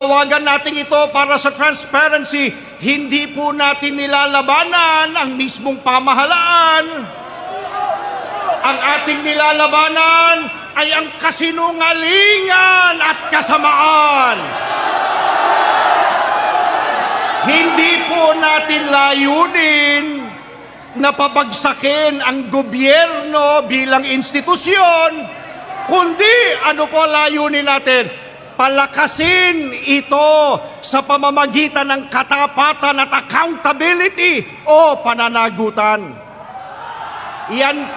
Tawagan natin ito para sa transparency. Hindi po natin nilalabanan ang mismong pamahalaan. Ang ating nilalabanan ay ang kasinungalingan at kasamaan. Hindi po natin layunin na pabagsakin ang gobyerno bilang institusyon, kundi ano po layunin natin? Palakasin ito sa pamamagitan ng katapatan at accountability o pananagutan. Yan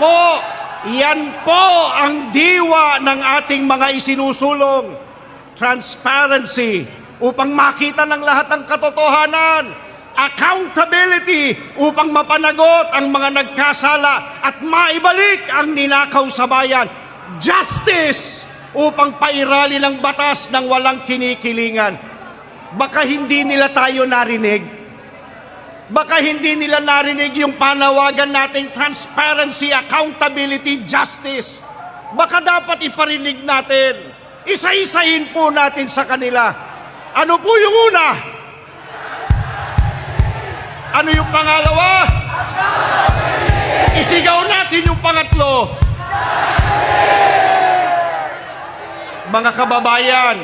po ang diwa ng ating mga isinusulong. Transparency upang makita ng lahat ng katotohanan. Accountability upang mapanagot ang mga nagkasala at maibalik ang ninakaw sa bayan. Justice upang pairali ng batas ng walang kinikilingan. Baka hindi nila tayo narinig. Baka hindi nila narinig yung panawagan nating transparency, accountability, justice. Baka dapat iparinig natin. Isa-isahin po natin sa kanila. Ano po yung una? Ano yung pangalawa? Isigaw natin yung pangatlo. Mga kababayan,